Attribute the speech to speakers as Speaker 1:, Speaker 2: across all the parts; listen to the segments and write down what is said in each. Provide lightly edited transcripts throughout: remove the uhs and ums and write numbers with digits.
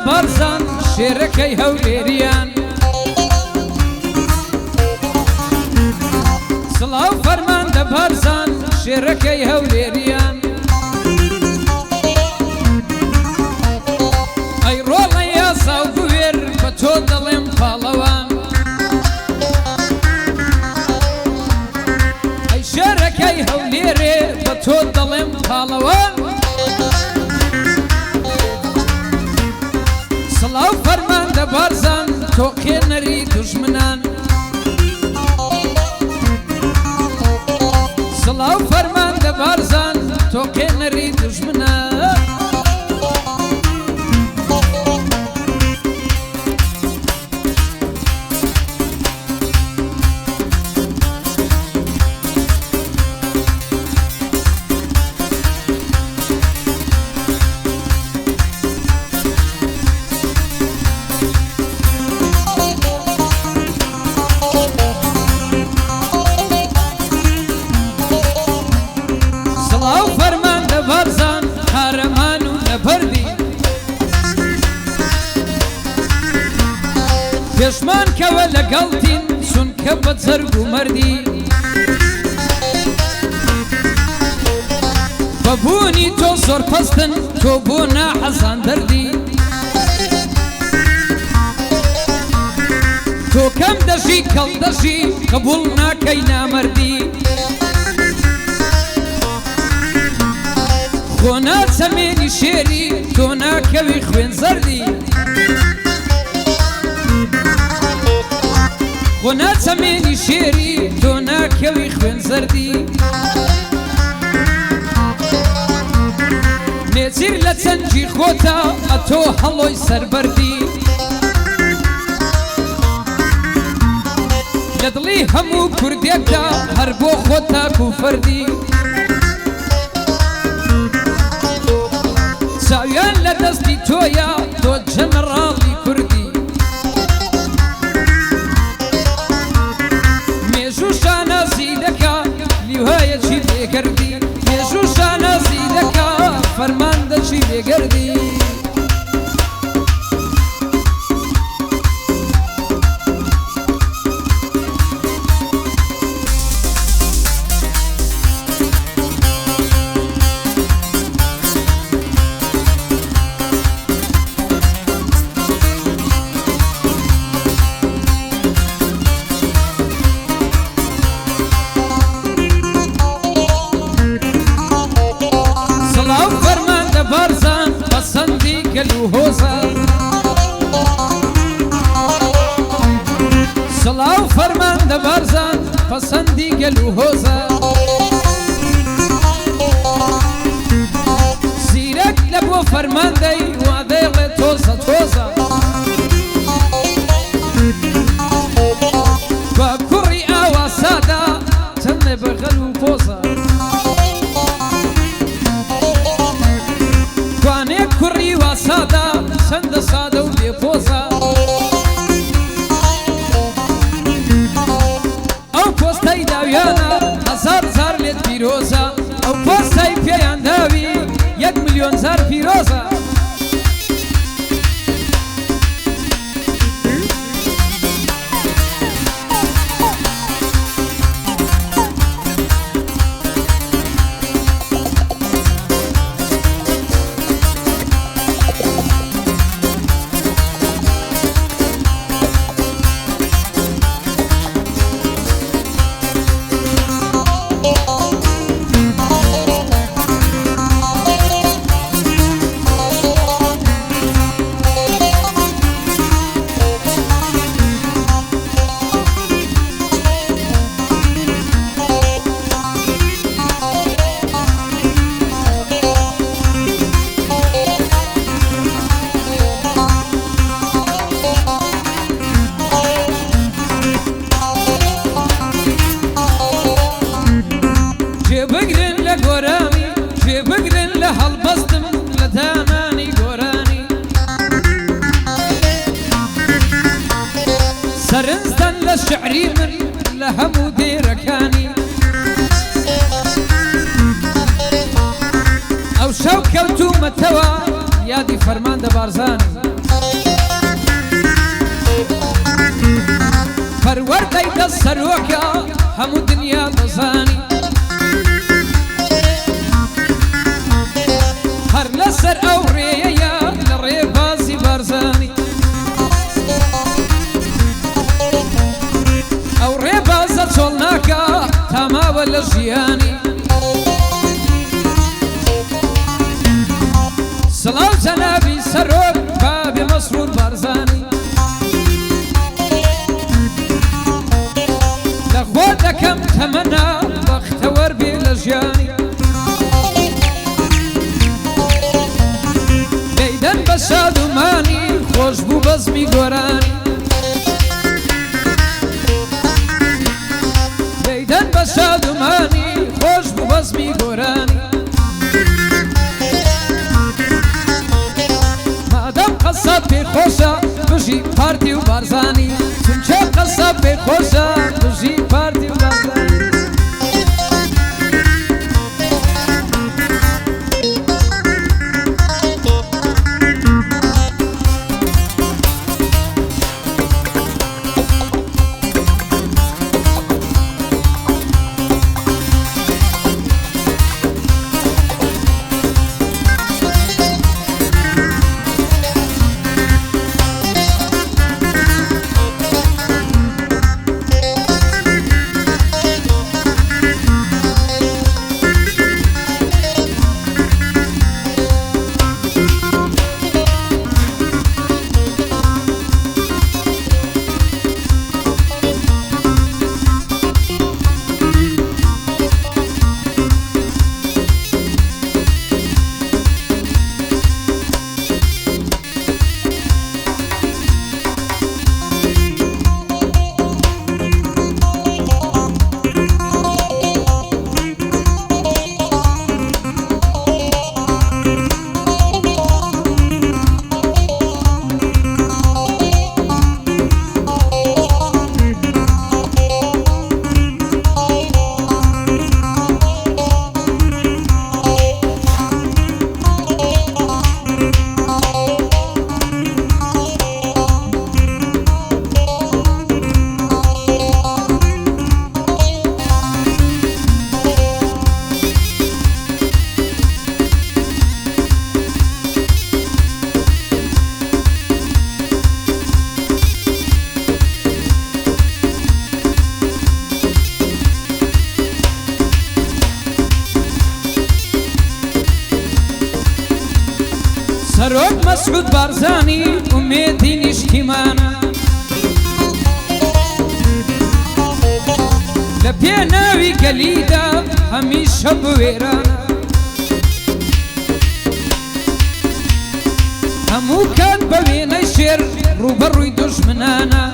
Speaker 1: بارزان شێرەکەی هەولێریان سڵاو فەرماندە بارزان شێرەکەی هەولێریان ئەی ڕۆڵە یاسا و بوێر بە تۆ دەڵێم پاڵەوان ئەی شێرەکەی هەولێرێ بە تۆ دەڵێم پاڵەوان سڵاو فەرماندە بارزان تۆ قێنەری دوژمنان سڵاو فەرماندە بارزان تۆ قێنەری دوژمنان سڵاو فەرماندە بارزان قارەمان و نەبەردی پێشمان کەوە لەگەڵتین چونکە بە جەرگ و مەردی بەبوونی تۆ زۆر پەستن تۆ بۆ ناحەزان دەردی تۆ کەم دەژی کەڵ دەژی قبوڵ ناکەی نامەردی تۆ ناچەمێنی شێری تۆ ناکەوی خوێن زەردی تۆ ناچەمێنی شێری تۆ ناکەوی خوێن زەردی نێچیر لە چەنجی خۆتە ئەتۆ هەڵۆی سەربەردی لە دڵی هەموو کوردێکدا هەر بۆ خۆتە کوفەردی چاویان لە دەستی تۆیە تۆ جەنەڕاڵی کوردی مێژوو شانازی دەکا لیوهایەکی لێگەردی مێژوو شانازی دەکا فەرماندەچی لێگەردی بارزان پەسەندی گەل و هۆزە سڵاو فەرماندە بارزان پەسەندی گەل و هۆزە زیرەک لە بۆ فەرماندەی وا دەیڵێ تۆزە تۆزە با کوڕی ئاوا سادە چەندێ بەغەل و پۆزە کوڕی وا سادە چەندە سادە و بێپۆزە ئەو پۆستەی داویانە هەزار جار لێت پیرۆزە ئەو پۆستەی پێیان داوی 1 ملیۆن جار پیرۆزە سەرنجدان لە شعری من لە هەموو دێرەکانی ئەو شەو کەوتومەتەوە یادی فەرماندە بارزانی پەروەردەی دەست سەرۆکە هەموو دنیا دەزانی هەر لەسەر ئەو ڕێیەیە لە ڕێبازی بارزانی ئەو ڕێبازە چۆڵ ناکە تاماوە لە ژیانی سڵاو جەنابی سەرۆک بابێ مەسرور بارزانی لە خۆ دەکەم تەمەنا بەختەوەر بێ لە ژیانی دەیدەن بە شادومانی خۆش بوو بەزمی گۆرانی دەیدەن بە شادومانی خۆش بوو بەزمی گۆرانی مادەم قەسەب پێخۆشە بژی پارتی و بارزانی چونکە قەسەب پێخۆشە بژی پارتی و بارزانی سەرۆک مەسعود بارزانی ئومێدی نیشتیمانە لە پێناوی گەلیدا هەمیشە بوێرانە هەموو کات بە وێنەی شێر ڕوبەڕووی دوژمنانە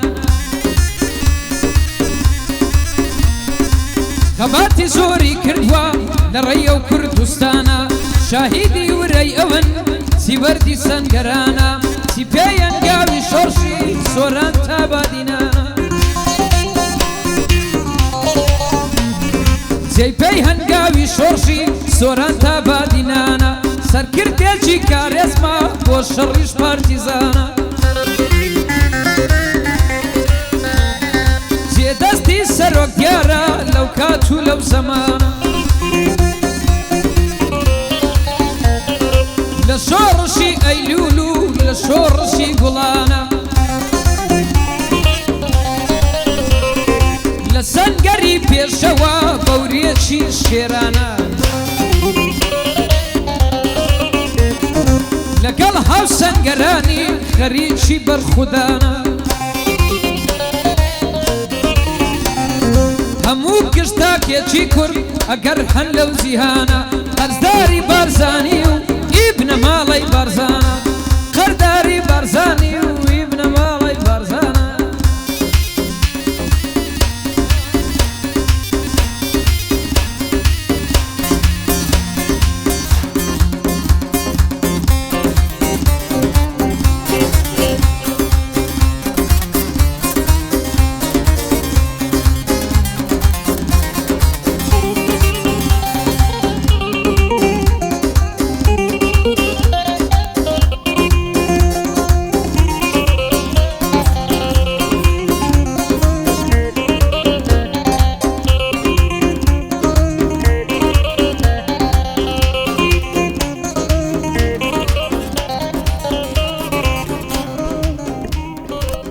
Speaker 1: خەباتی زۆری کردووە لە ڕێیە و کوردستانە شاهیدی ورەی ئەون سیبەردی سەنگەرانە سیپێی ئەنگاوی شۆڕشی سۆران تا بادینانە جێپەی هەنگاوی شۆڕشی سۆران تا بادینانە سەرکردێکی کارێزمە بۆ شەڕیش پارتیزانە جێدەستی سەرۆک دیارە لەو کات و لەو زەمانە لە شۆڕشی ئەیلول و لە شۆڕشی گوڵانە لە سەنگەری پێشەوە بەورێکی شێرانە لەگەڵ هاو سەنگەرانی خەریکی بەرخودانە هەموو گشتاکێکی کورد ئەگەر هەن لەو جیهانە قەرزداری بارزانی